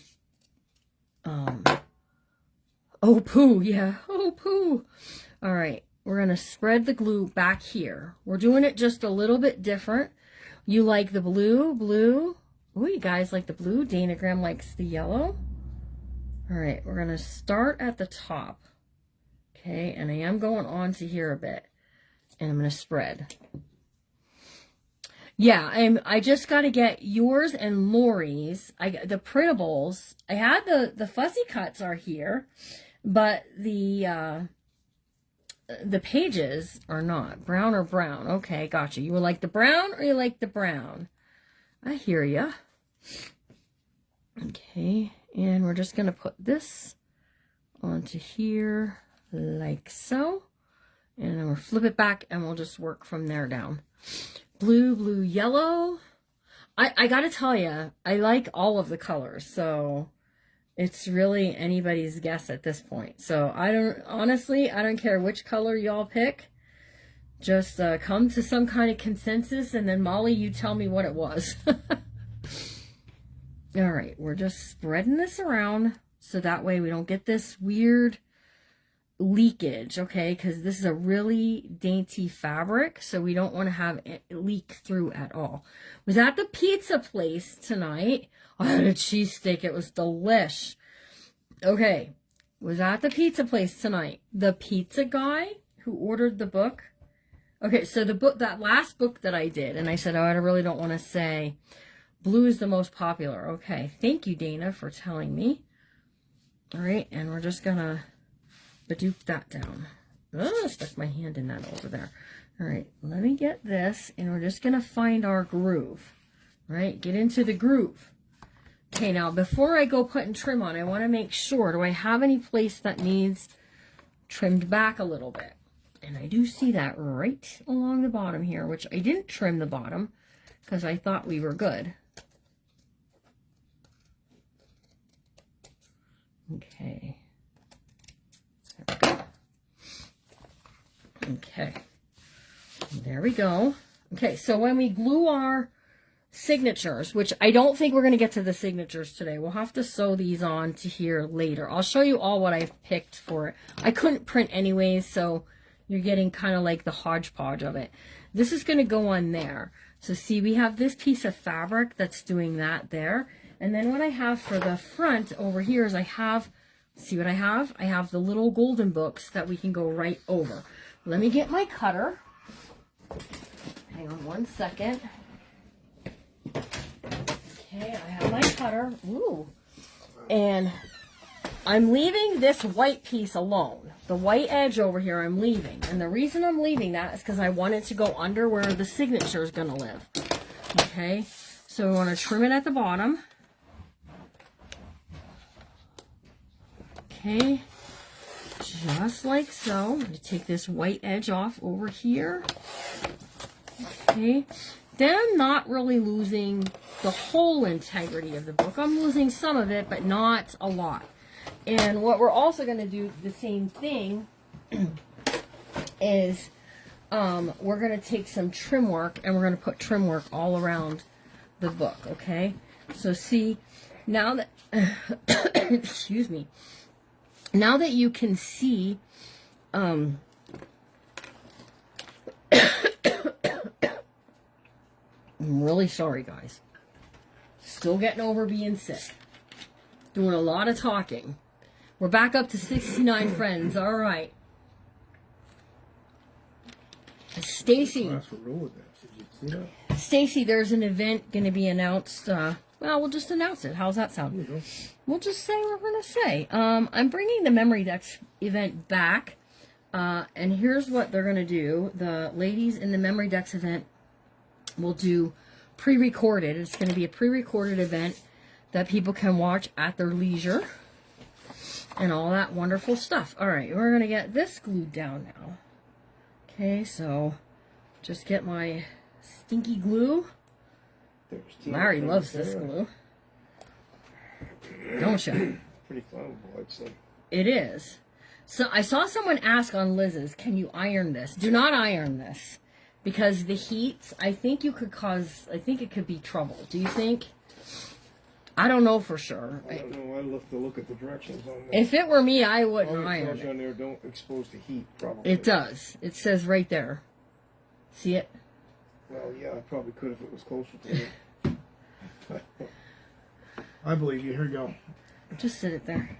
[SPEAKER 1] oh, pooh, yeah, oh, pooh. All right, we're going to spread the glue back here. We're doing it just a little bit different. You like the blue? Oh, you guys like the blue? Dana Graham likes the yellow. All right, we're going to start at the top. Okay, and I am going on to here a bit. And I'm going to spread. Yeah, I just got to get yours and Lori's. The printables. I had the fussy cuts are here, but the pages are not. Brown or brown. Okay, gotcha. You would like the brown or you like the brown? I hear ya. Okay, and we're just going to put this onto here like so. And then we'll flip it back and we'll just work from there down. Blue, yellow. I gotta tell you, I like all of the colors, so it's really anybody's guess at this point. So honestly, I don't care which color y'all pick. Just come to some kind of consensus, and then Molly, you tell me what it was. All right, we're just spreading this around so that way we don't get this weird leakage, okay, because this is a really dainty fabric, so we don't want to have it leak through at all. Was at the pizza place tonight. I had a cheesesteak. It was delish. Okay, was at the pizza place tonight. The pizza guy who ordered the book. Okay, so the book, that last book that I did, and I said, oh, I really don't want to say blue is the most popular. Okay, thank you, Dana, for telling me. All right, and we're just gonna dupe that down. Oh, I stuck my hand in that over there. All right, let me get this, and we're just going to find our groove. All right, get into the groove. Okay, now before I go putting trim on, I want to make sure, do I have any place that needs trimmed back a little bit? And I do see that right along the bottom here, which I didn't trim the bottom because I thought we were good. Okay. Okay, there we go. Okay, so when we glue our signatures, which I don't think we're going to get to the signatures today. We'll have to sew these on to here later. I'll show you all what I've picked for it. I couldn't print anyways, so You're getting kind of like the hodgepodge of it. This is going to go on there. So see, we have this piece of fabric that's doing that there. And then what I have for the front over here is I have, see what I have? I have the little golden books that we can go right over. Let me get my cutter. Hang on one second. Okay, I have my cutter. Ooh. And I'm leaving this white piece alone. The white edge over here I'm leaving. And the reason I'm leaving that is because I want it to go under where the signature is going to live. Okay, so we want to trim it at the bottom. Okay, just like so. I'm going to take this white edge off over here. Okay, then I'm not really losing the whole integrity of the book. I'm losing some of it, but not a lot. And what we're also going to do, the same thing, is we're going to take some trim work, and we're going to put trim work all around the book, okay? So see, now that, excuse me, now that you can see, I'm really sorry, guys. Still getting over being sick. Doing a lot of talking. We're back up to 69 friends. All right. Stacy. Stacy, there's an event going to be announced. Well, we'll just announce it. How's that sound? We'll just say what we're going to say. I'm bringing the Memory Decks event back. And here's what they're going to do. The ladies in the Memory Decks event will do pre-recorded. It's going to be a pre-recorded event that people can watch at their leisure and all that wonderful stuff. All right, we're going to get this glued down now. Okay, so just get my stinky glue. Larry loves this glue. Don't you?
[SPEAKER 2] Pretty flammable, I'd say.
[SPEAKER 1] It is. So I saw someone ask on Liz's, can you iron this? Do not iron this. Because the heat, I think you could cause, I think it could be trouble. Do you think? I don't know for sure.
[SPEAKER 2] I don't know. I'd love to look at the directions on that.
[SPEAKER 1] If it were me, I wouldn't iron
[SPEAKER 2] it. On there, don't expose the heat, probably.
[SPEAKER 1] It does. It says right there. See it?
[SPEAKER 2] Well, yeah, I probably could if it was closer to it. I believe you. Here you go.
[SPEAKER 1] Just sit it there.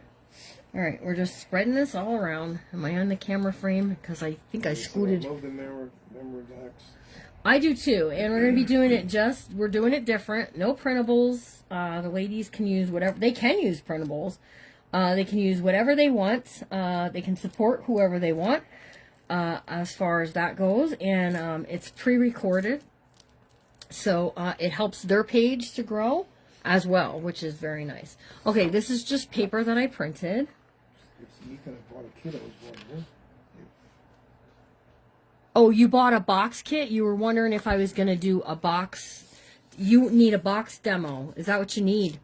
[SPEAKER 1] All right, we're just spreading this all around. Am I on the camera frame? Because I think I scooted.
[SPEAKER 2] I love the memory decks.
[SPEAKER 1] I do too, and we're going to be doing it we're doing it different. No printables. The ladies can use whatever. They can use printables. They can use whatever they want. They can support whoever they want as far as that goes. And it's pre-recorded. So it helps their page to grow as well, which is very nice. Okay, this is just paper that I printed.
[SPEAKER 2] You could have bought a kiddo's one, huh?
[SPEAKER 1] Oh, you bought a box kit? You were wondering if I was going to do a box. You need a box demo. Is that what you need?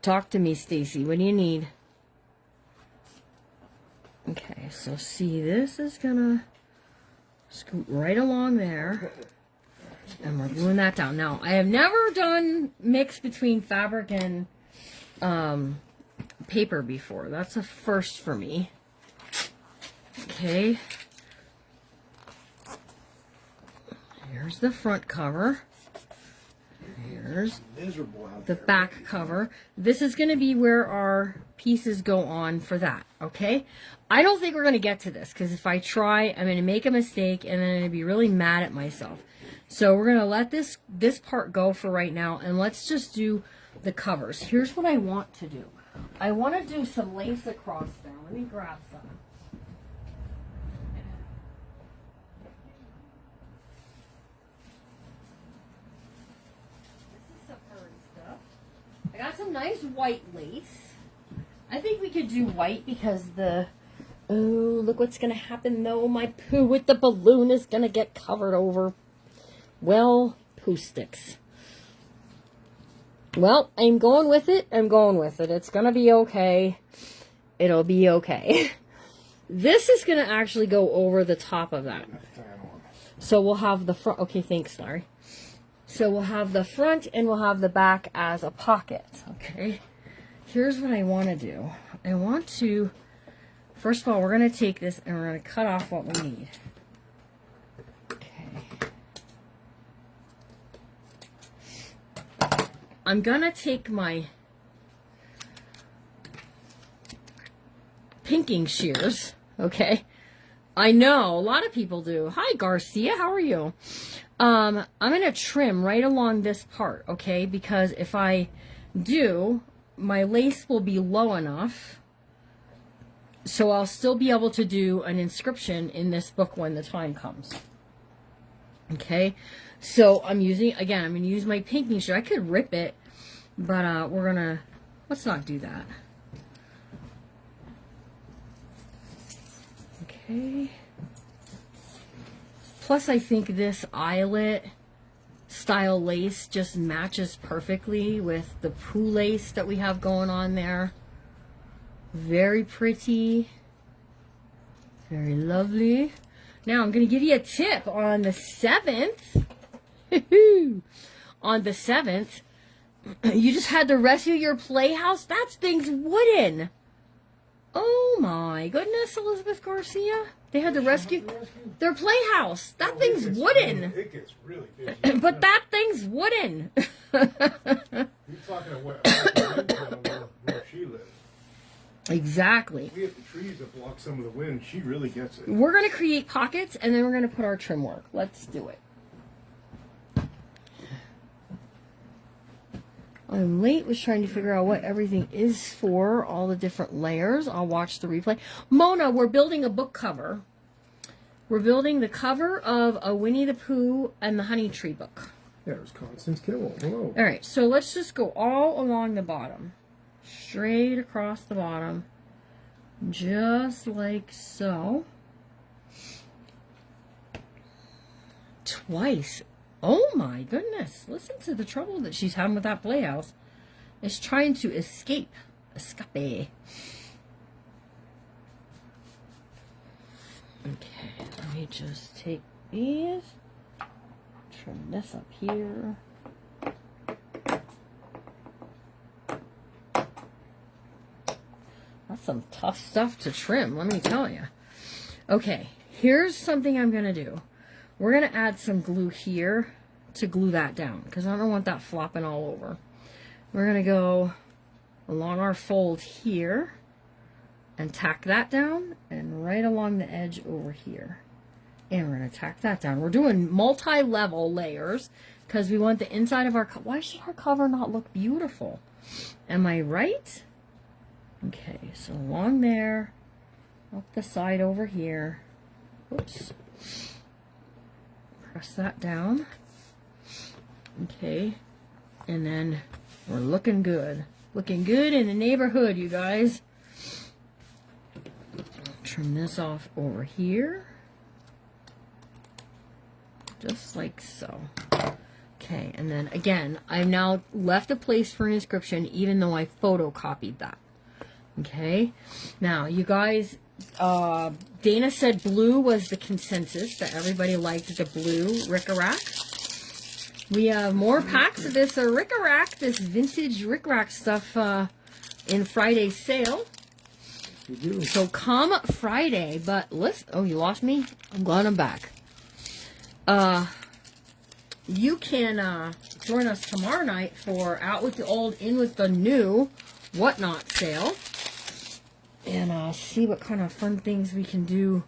[SPEAKER 1] Talk to me, Stacy. What do you need? Okay, so see, this is going to scoot right along there. And we're gluing that down. Now, I have never done mix between fabric and paper before. That's a first for me. Okay. Here's the front cover. Here's the back cover. This is going to be where our pieces go on for that, okay? I don't think we're going to get to this, because if I try, I'm going to make a mistake, and then I'm going to be really mad at myself. So we're going to let this part go for right now, and let's just do the covers. Here's what I want to do. I want to do some lace across there. Let me grab some. I got some nice white lace. I think we could do white because oh, look what's going to happen though. My poo with the balloon is going to get covered over. Well, poo sticks. Well, I'm going with it. I'm going with it. It's going to be okay. It'll be okay. This is going to actually go over the top of that. So we'll have the front. Okay, thanks, Larry. So we'll have the front and we'll have the back as a pocket, okay? Here's what I want to do. I want to First of all, we're going to take this and we're going to cut off what we need. Okay. I'm going to take my pinking shears, okay? I know, a lot of people do. Hi, Garcia, how are you? I'm going to trim right along this part, okay? Because if I do, my lace will be low enough so I'll still be able to do an inscription in this book when the time comes. Okay, so I'm going to use my pinking shear. I could rip it, but let's not do that. Okay. Plus, I think this eyelet style lace just matches perfectly with the pooh lace that we have going on there. Very pretty. Very lovely. Now, I'm going to give you a tip on the 7th. On the 7th, you just had to rescue your playhouse. That thing's wooden. Oh my goodness, Elizabeth Garcia. They had to rescue their playhouse. That thing's wooden.
[SPEAKER 2] It gets really busy.
[SPEAKER 1] But that thing's wooden.
[SPEAKER 2] You're talking about where she lives.
[SPEAKER 1] Exactly.
[SPEAKER 2] We have the trees that block some of the wind. She really gets it.
[SPEAKER 1] We're going to create pockets, and then we're going to put our trim work. Let's do it. I'm late, was trying to figure out what everything is for, all the different layers. I'll watch the replay. Mona, we're building a book cover. We're building the cover of a Winnie the Pooh and the Honey Tree book.
[SPEAKER 2] There's Constance Kimmel. Hello.
[SPEAKER 1] All right, so let's just go all along the bottom. Straight across the bottom. Just like so. Twice. Oh my goodness. Listen to the trouble that she's having with that playhouse. It's trying to escape. Escape. Okay, let me just take these. Trim this up here. That's some tough stuff to trim, let me tell you. Okay, here's something I'm going to do. We're going to add some glue here to glue that down because I don't want that flopping all over. We're going to go along our fold here and tack that down and right along the edge over here. And we're going to tack that down. We're doing multi-level layers because we want the inside of our cover. Why should our cover not look beautiful? Am I right? Okay, so along there, up the side over here. Oops. Press that down. Okay, and then we're looking good. Looking good in the neighborhood, you guys. Trim this off over here. Just like so. Okay, and then again, I've now left a place for an inscription even though I photocopied that. Okay, now you guys, Dana said blue was the consensus, that everybody liked the blue Rick-a-Rack. We have more packs of this Rick-a-Rack, this vintage Rick-a-Rack stuff in Friday's sale.
[SPEAKER 2] We do.
[SPEAKER 1] So come Friday, but listen, oh, you lost me? I'm glad I'm back. You can join us tomorrow night for Out with the Old, In with the New Whatnot sale. And see what kind of fun things we can do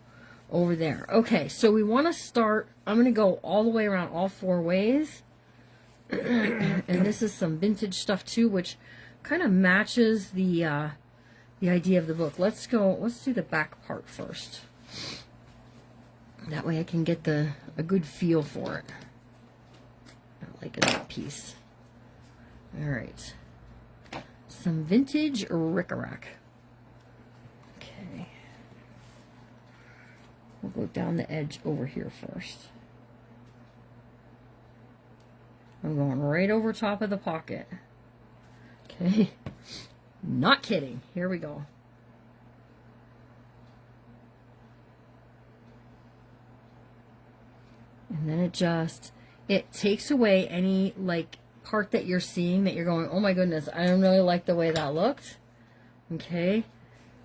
[SPEAKER 1] over there. Okay, so we want to start. I'm going to go all the way around all 4 ways. And this is some vintage stuff too, which kind of matches the idea of the book. Let's do the back part first. That way I can get a good feel for it. I like that piece. All right. Some vintage Rick-a-Rack. Okay. We'll go down the edge over here first. I'm going right over top of the pocket. Okay. Not kidding. Here we go. And then it takes away any like part that you're seeing that you're going, oh my goodness, I don't really like the way that looked. Okay.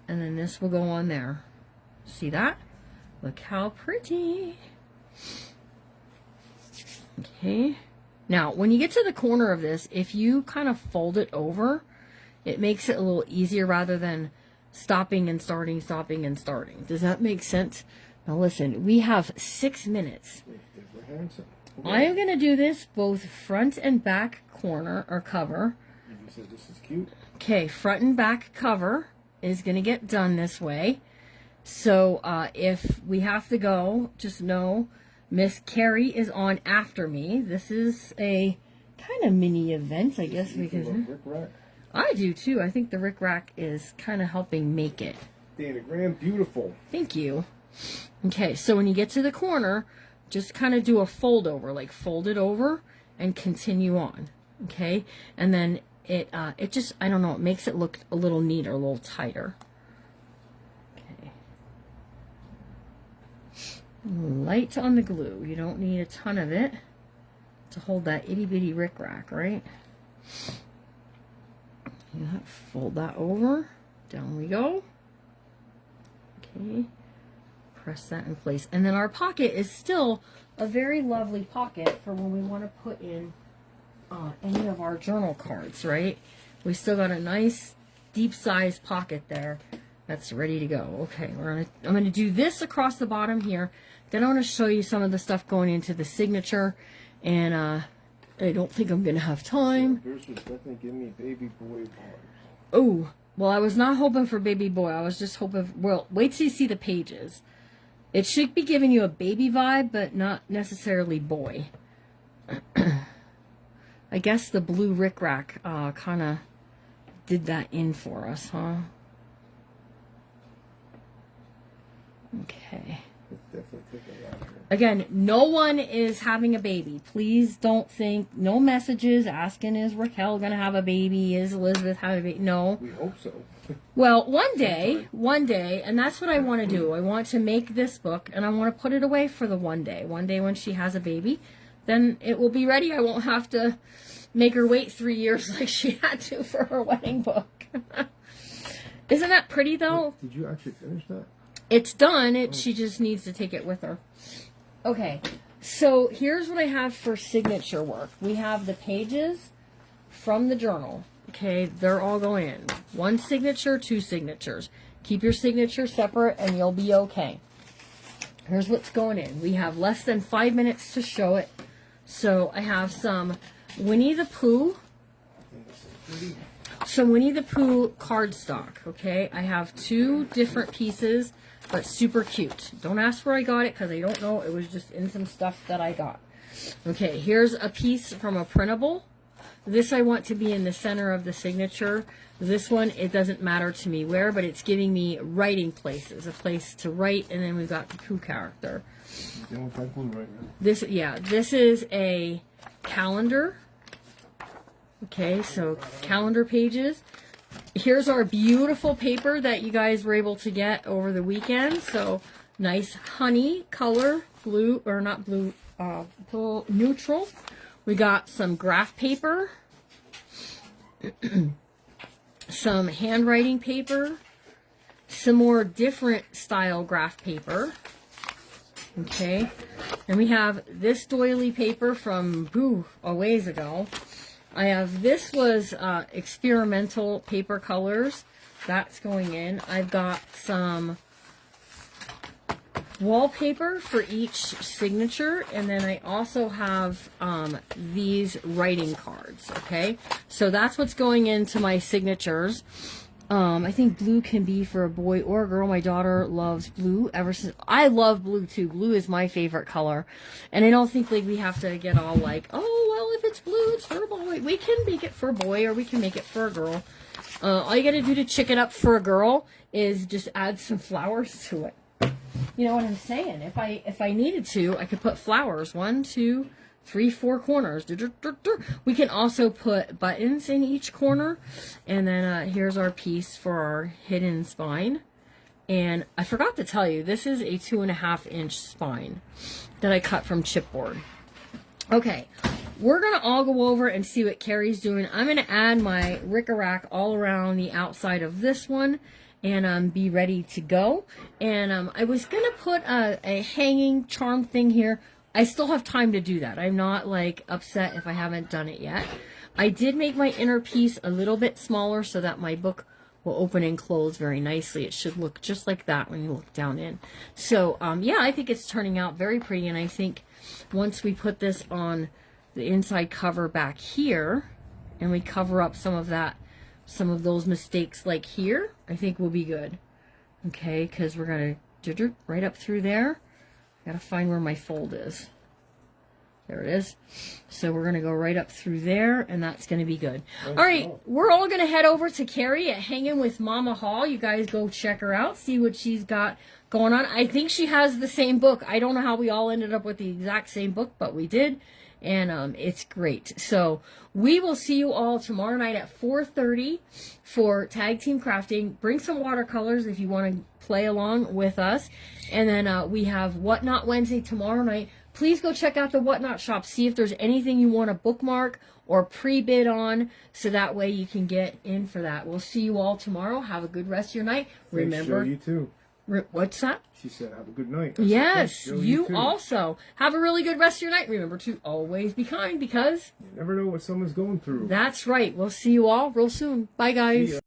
[SPEAKER 1] and then this will go on there. See that? Look how pretty. Okay. Now, when you get to the corner of this, if you kind of fold it over, it makes it a little easier rather than stopping and starting, stopping and starting. Does that make sense? Now listen, we have 6 minutes. I am going to do this both front and back corner or cover.
[SPEAKER 2] You said this is cute.
[SPEAKER 1] Okay, front and back cover is going to get done this way. So if we have to go, just know Miss Carrie is on after me. This is a kind of mini event, I guess we can. I do too. I think the Rick Rack is kind of helping make it.
[SPEAKER 2] Dana Graham, beautiful.
[SPEAKER 1] Thank you. Okay, so when you get to the corner, just kind of do a fold over, like fold it over and continue on. Okay, and then it just, I don't know, it makes it look a little neater, a little tighter. Okay. Light on the glue. You don't need a ton of it to hold that itty bitty Rick Rack, right? Fold that over. Down we go. Okay. Press that in place. And then our pocket is still a very lovely pocket for when we want to put in any of our journal cards, right? We still got a nice deep size pocket there that's ready to go. Okay, I'm gonna do this across the bottom here. Then I want to show you some of the stuff going into the signature, and I don't think I'm gonna have time.
[SPEAKER 2] Bruce was definitely giving me baby boy vibes.
[SPEAKER 1] Oh, well, I was not hoping for baby boy. I was just hoping. Well, wait till you see the pages. It should be giving you a baby vibe, but not necessarily boy. I guess the blue Rick Rack kind of did that in for us, huh? Okay. Again, no one is having a baby. Please don't think, no messages asking, is Raquel going to have a baby? Is Elizabeth having a baby? No.
[SPEAKER 2] We hope so.
[SPEAKER 1] Well, one day, and that's what I want to do. I want to make this book, and I want to put it away for the one day. One day when she has a baby, then it will be ready. I won't have to make her wait 3 years like she had to for her wedding book. Isn't that pretty, though?
[SPEAKER 2] Did you actually finish that?
[SPEAKER 1] It's done. She just needs to take it with her. Okay, so here's what I have for signature work. We have the pages from the journal. Okay, they're all going in. 1 signature, 2 signatures. Keep your signature separate and you'll be okay. Here's what's going in. We have less than 5 minutes to show it. So I have some Winnie the Pooh. Some Winnie the Pooh cardstock. Okay, I have 2 different pieces, but super cute. Don't ask where I got it because I don't know. It was just in some stuff that I got. Okay, here's a piece from a printable. This I want to be in the center of the signature. This one, it doesn't matter to me where, but it's giving me writing places, a place to write, and then we've got the Pooh character. This is a calendar. Okay, so calendar pages. Here's our beautiful paper that you guys were able to get over the weekend. So nice honey color, blue, or not blue, neutral. We got some graph paper, some handwriting paper, some more different style graph paper. Okay, and we have this doily paper from a ways ago. I have, this was experimental paper colors. That's going in. I've got some wallpaper for each signature, and then I also have these writing cards. Okay, so that's what's going into my signatures. I think blue can be for a boy or a girl. My daughter loves blue ever since. I love blue too. Blue is my favorite color, and I don't think like we have to get all like, oh well, if it's blue, it's for a boy. We can make it for a boy or we can make it for a girl. All you gotta do to chick it up for a girl is just add some flowers to it. You know what I'm saying? If I needed to, I could put flowers 1, 2, 3, 4 corners. We can also put buttons in each corner. And then here's our piece for our hidden spine. And I forgot to tell you, this is a 2.5-inch spine that I cut from chipboard. Okay, we're going to all go over and see what Carrie's doing. I'm going to add my Rick-a-Rack all around the outside of this one. and be ready to go. And I was going to put a hanging charm thing here. I still have time to do that. I'm not like upset if I haven't done it yet. I did make my inner piece a little bit smaller so that my book will open and close very nicely. It should look just like that when you look down in. So yeah, I think it's turning out very pretty, and I think once we put this on the inside cover back here and we cover up some of those mistakes like here, I think we'll be good. Okay, because we're gonna right up through there. Gotta find where my fold is. There it is. So we're going to go right up through there, and that's going to be good. All right, we're all going to head over to Carrie at Hanging with Mama Hall. You guys go check her out, see what she's got going on. I think she has the same book. I don't know how we all ended up with the exact same book, but we did, and it's great. So we will see you all tomorrow night at 4:30 for Tag Team Crafting. Bring some watercolors if you want to play along with us. And then we have Whatnot Wednesday tomorrow night. Please go check out the Whatnot shop. See if there's anything you want to bookmark or pre-bid on, so that way you can get in for that. We'll see you all tomorrow. Have a good rest of your night. Remember,
[SPEAKER 2] you too.
[SPEAKER 1] What's that?
[SPEAKER 2] She said, have a good night.
[SPEAKER 1] Yes, you also. Have a really good rest of your night. Remember to always be kind, because
[SPEAKER 2] you never know what someone's going through.
[SPEAKER 1] That's right. We'll see you all real soon. Bye, guys.